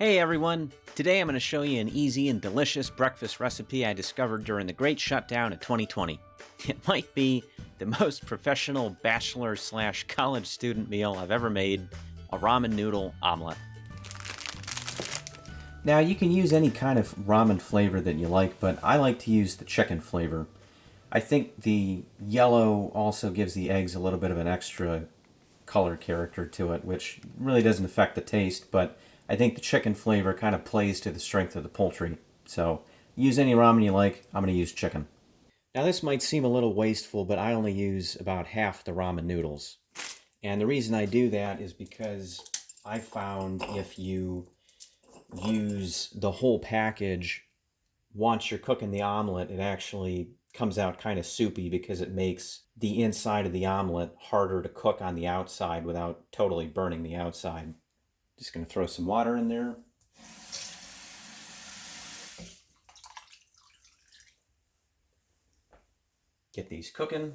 Hey everyone! Today I'm going to show you an easy and delicious breakfast recipe I discovered during the Great Shutdown of 2020. It might be the most professional bachelor/college student meal I've ever made, a ramen noodle omelette. Now you can use any kind of ramen flavor that you like, but I like to use the chicken flavor. I think the yellow also gives the eggs a little bit of an extra color character to it, which really doesn't affect the taste, but I think the chicken flavor kind of plays to the strength of the poultry. So use any ramen you like. I'm going to use chicken. Now this might seem a little wasteful, but I only use about half the ramen noodles. And the reason I do that is because I found if you use the whole package, once you're cooking the omelet, it actually comes out kind of soupy because it makes the inside of the omelet harder to cook on the outside without totally burning the outside. Just going to throw some water in there. Get these cooking.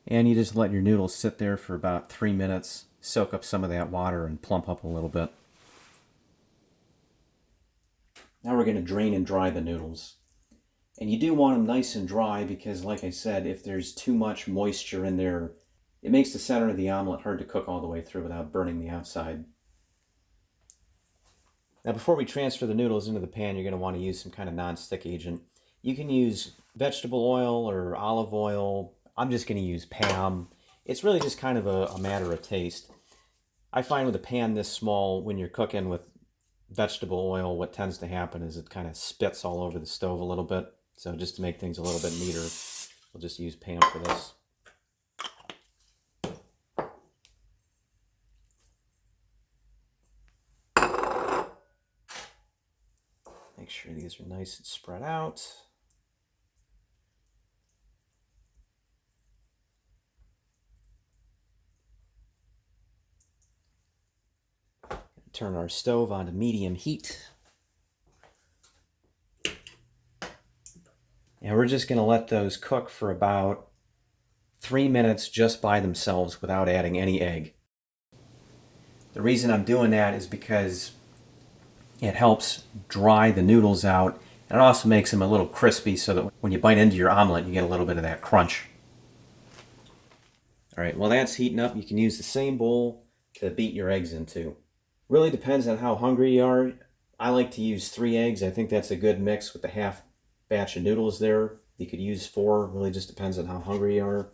And you just let your noodles sit there for about 3 minutes, soak up some of that water and plump up a little bit. Now we're going to drain and dry the noodles. And you do want them nice and dry because, like I said, if there's too much moisture in there, it makes the center of the omelet hard to cook all the way through without burning the outside. Now before we transfer the noodles into the pan, you're going to want to use some kind of non-stick agent. You can use vegetable oil or olive oil. I'm just going to use Pam. It's really just kind of a matter of taste. I find with a pan this small, when you're cooking with vegetable oil, what tends to happen is it kind of spits all over the stove a little bit. So just to make things a little bit neater, we'll just use Pam for this. Make sure these are nice and spread out. Turn our stove onto medium heat. And we're just going to let those cook for about 3 minutes just by themselves without adding any egg. The reason I'm doing that is because it helps dry the noodles out, and it also makes them a little crispy so that when you bite into your omelet, you get a little bit of that crunch. All right, while that's heating up, you can use the same bowl to beat your eggs into. Really depends on how hungry you are. I like to use 3 eggs. I think that's a good mix with the half batch of noodles there. You could use 4. Really just depends on how hungry you are.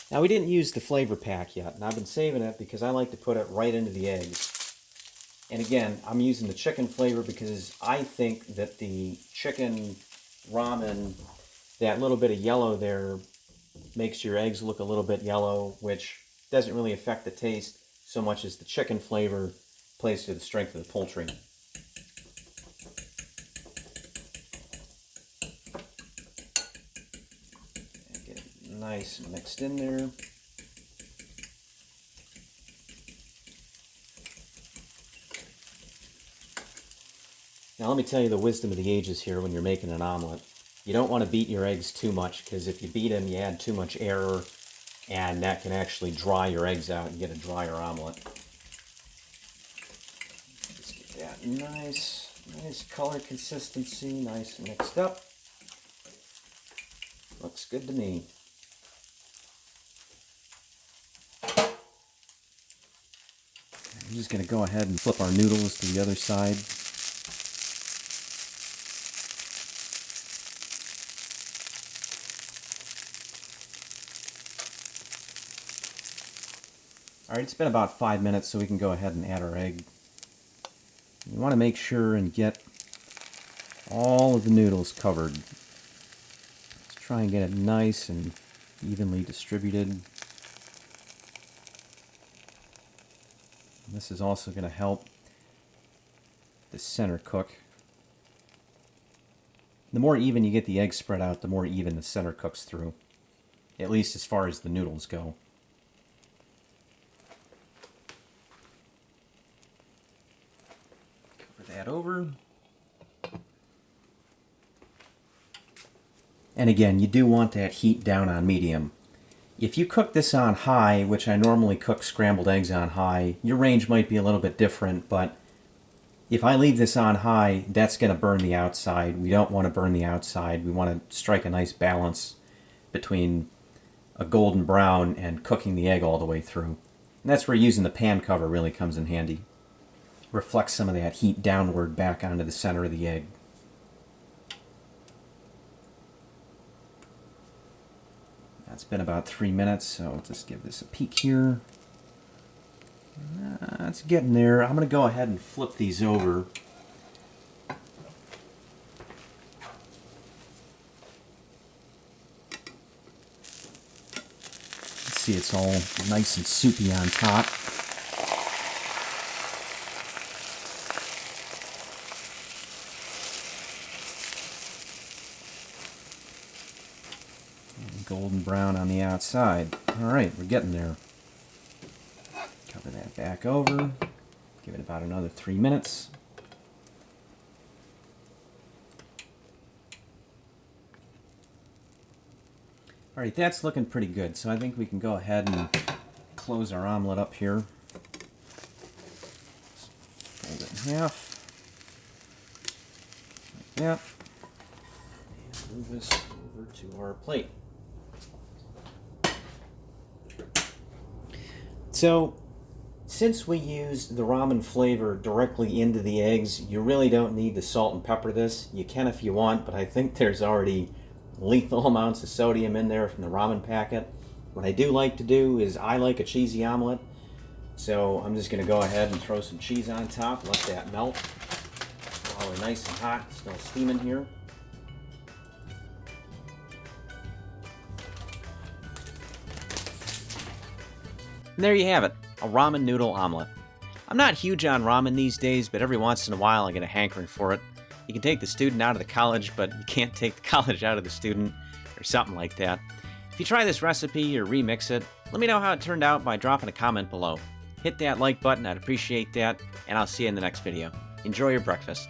Now we didn't use the flavor pack yet, and I've been saving it because I like to put it right into the eggs. And again, I'm using the chicken flavor because I think that the chicken ramen, that little bit of yellow there, makes your eggs look a little bit yellow, which doesn't really affect the taste so much as the chicken flavor plays to the strength of the poultry. And get it nice and mixed in there. Now let me tell you the wisdom of the ages here when you're making an omelet. You don't want to beat your eggs too much because if you beat them, you add too much air and that can actually dry your eggs out and get a drier omelet. Just get that nice color consistency, nice and mixed up. Looks good to me. I'm just going to go ahead and flip our noodles to the other side. All right, it's been about 5 minutes, so we can go ahead and add our egg. You want to make sure and get all of the noodles covered. Let's try and get it nice and evenly distributed. This is also going to help the center cook. The more even you get the egg spread out, the more even the center cooks through. At least as far as the noodles go. Cover that over. And again, you do want that heat down on medium. If you cook this on high, which I normally cook scrambled eggs on high, your range might be a little bit different, but if I leave this on high, that's going to burn the outside. We don't want to burn the outside. We want to strike a nice balance between a golden brown and cooking the egg all the way through. And that's where using the pan cover really comes in handy. Reflects some of that heat downward back onto the center of the egg. It's been about 3 minutes, so let's just give this a peek here. It's getting there. I'm going to go ahead and flip these over. Let's see, it's all nice and soupy on top. Golden brown on the outside. Alright, we're getting there. Cover that back over. Give it about another 3 minutes. Alright, that's looking pretty good, so I think we can go ahead and close our omelet up here. Fold it in half. Like that. And move this over to our plate. So, since we used the ramen flavor directly into the eggs, you really don't need to salt and pepper this. You can if you want, but I think there's already lethal amounts of sodium in there from the ramen packet. What I do like to do is I like a cheesy omelet, so I'm just going to go ahead and throw some cheese on top, let that melt while we're nice and hot, still steaming here. And there you have it, a ramen noodle omelet. I'm not huge on ramen these days, but every once in a while I get a hankering for it. You can take the student out of the college, but you can't take the college out of the student, or something like that. If you try this recipe or remix it, let me know how it turned out by dropping a comment below. Hit that like button, I'd appreciate that, and I'll see you in the next video. Enjoy your breakfast.